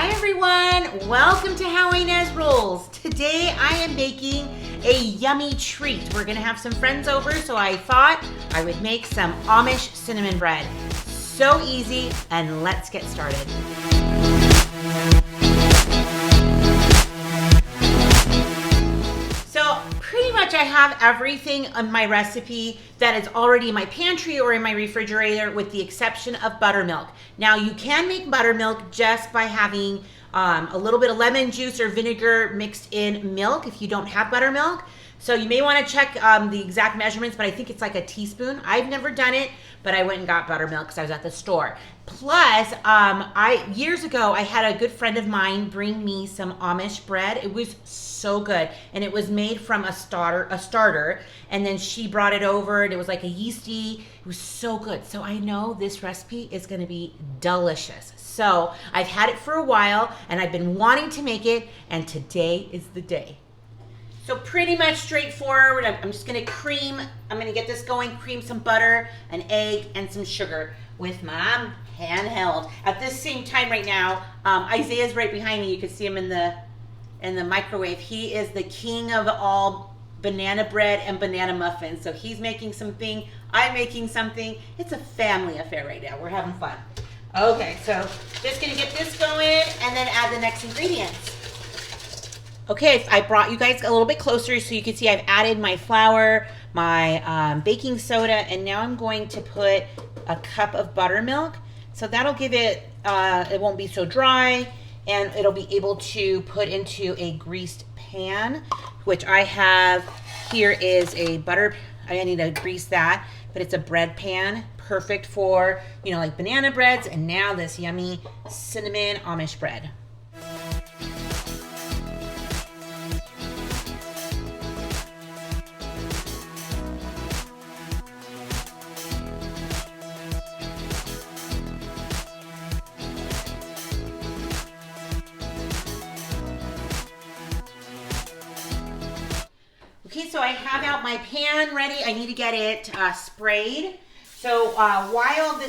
Hi everyone, welcome to How Ines Rolls. Today I am baking a yummy treat. We're gonna have some friends over, so I thought I would make some Amish cinnamon bread. So easy, and let's get started. So pretty much I have everything on my recipe that is already in my pantry or in my refrigerator with the exception of buttermilk. Now you can make buttermilk just by having a little bit of lemon juice or vinegar mixed in milk if you don't have buttermilk. So you may want to check the exact measurements, but I think it's like a teaspoon. I've never done it, but I went and got buttermilk because I was at the store. Plus, years ago, I had a good friend of mine bring me some Amish bread. It was so good, and it was made from a starter, and then she brought it over, and it was like a yeasty. It was so good. So I know this recipe is going to be delicious. So I've had it for a while, and I've been wanting to make it, and today is the day. So pretty much straightforward. I'm just gonna I'm gonna get this going, cream some butter, an egg, and some sugar with my handheld. At this same time right now, Isaiah's right behind me. You can see him in the microwave. He is the king of all banana bread and banana muffins. So he's making something, I'm making something. It's a family affair right now. We're having fun. Okay, so just gonna get this going and then add the next ingredients. Okay, I brought you guys a little bit closer so you can see I've added my flour, my baking soda, and now I'm going to put a cup of buttermilk. So that'll give it, it won't be so dry, and it'll be able to put into a greased pan, which I have here is a I need to grease that, but it's a bread pan, perfect for, you know, like banana breads, and now this yummy cinnamon Amish bread. Okay, so I have out my pan ready. I need to get it sprayed. So while I'm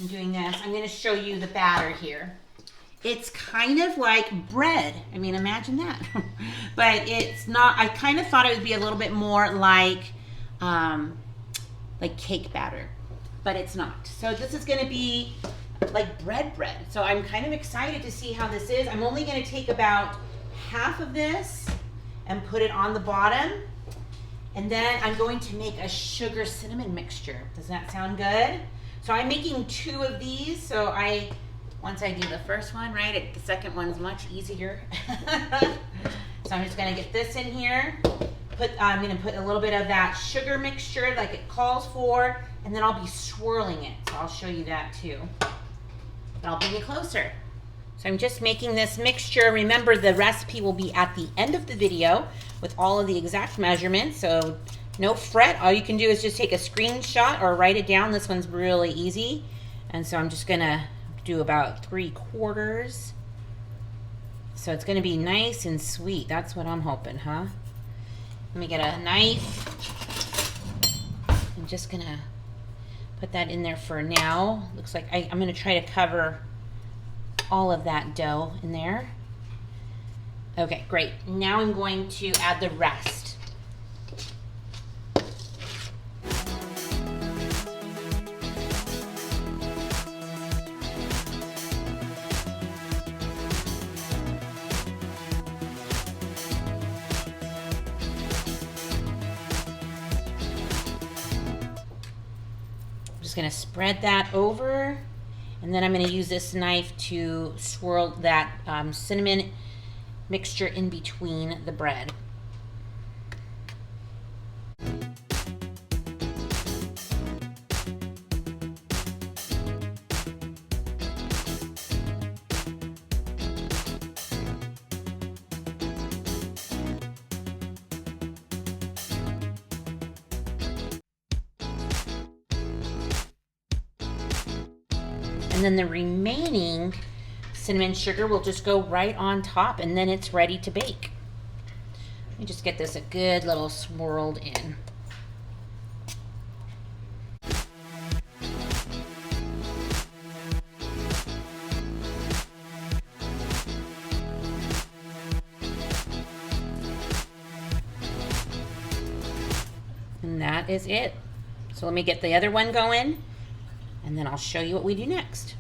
doing this, I'm going to show you the batter here. It's kind of like bread. I mean, imagine that. But it's not. I kind of thought it would be a little bit more like cake batter, but it's not. So this is going to be like bread. So I'm kind of excited to see how this is. I'm only going to take about half of this and put it on the bottom. And then I'm going to make a sugar cinnamon mixture. Does that sound good? So I'm making 2 of these. So once I do the first one, right, the second one's much easier. So I'm just gonna get this in here. I'm gonna put a little bit of that sugar mixture like it calls for, and then I'll be swirling it. So I'll show you that too. But I'll bring you closer. So I'm just making this mixture. Remember, the recipe will be at the end of the video with all of the exact measurements, so no fret. All you can do is just take a screenshot or write it down. This one's really easy. And so I'm just gonna do about 3/4. So it's gonna be nice and sweet. That's what I'm hoping, huh? Let me get a knife. I'm just gonna put that in there for now. Looks like I'm gonna try to cover all of that dough in there. Okay, great. Now I'm going to add the rest. I'm just gonna spread that over. And then I'm going to use this knife to swirl that cinnamon mixture in between the bread. And then the remaining cinnamon sugar will just go right on top, and then it's ready to bake. Let me just get this a good little swirled in. that is it. So let me get the other one going, and then I'll show you what we do next.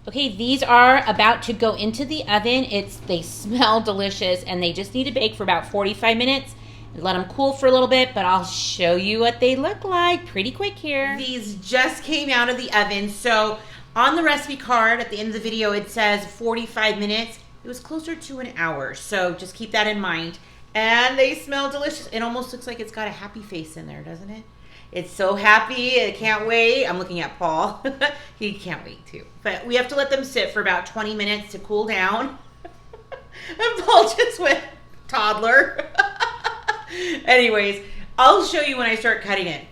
Okay, these are about to go into the oven. They smell delicious, and they just need to bake for about 45 minutes. Let them cool for a little bit, but I'll show you what they look like pretty quick here. These just came out of the oven, so on the recipe card at the end of the video, it says 45 minutes. It was closer to an hour, so just keep that in mind. And they smell delicious. It almost looks like it's got a happy face in there, doesn't it? It's so happy. I can't wait. I'm looking at Paul. He can't wait too. But we have to let them sit for about 20 minutes to cool down. And Paul just went toddler. Anyways, I'll show you when I start cutting it.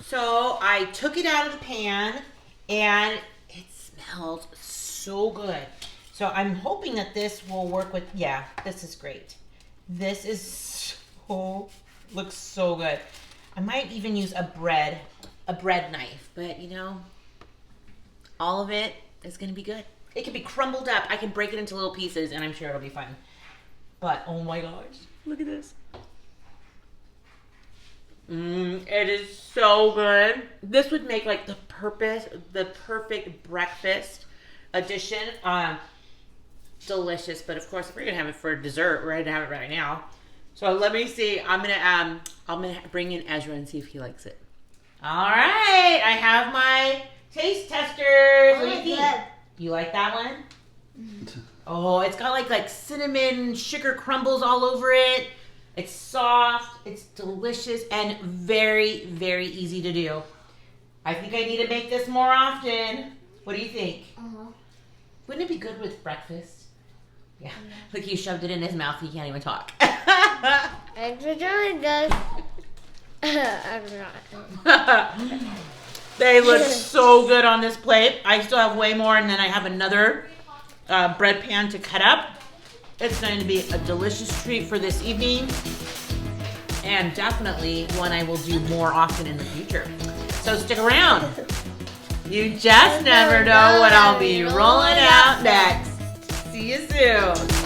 So I took it out of the pan and it smelled so good. So I'm hoping that this will work with, yeah, this is great. This is looks so good. I might even use a bread knife, but you know, all of it is gonna be good. It can be crumbled up. I can break it into little pieces and I'm sure it'll be fun. But oh my gosh, look at this. It is so good. This would make like the perfect breakfast addition. Delicious, but of course if we're gonna have it for dessert, we're gonna have it right now. So let me see. I'm gonna bring in Ezra and see if he likes it. All right, I have my taste testers. What do you think? You like that one? Oh, it's got like cinnamon sugar crumbles all over it. It's soft, it's delicious, and very, very easy to do. I think I need to make this more often. What do you think? Wouldn't it be good with breakfast? Yeah. Look, he shoved it in his mouth. He can't even talk. Extra really does. They look so good on this plate. I still have way more, and then I have another bread pan to cut up. It's going to be a delicious treat for this evening, and definitely one I will do more often in the future. So stick around. You just never know what I'll be rolling out next. See you soon.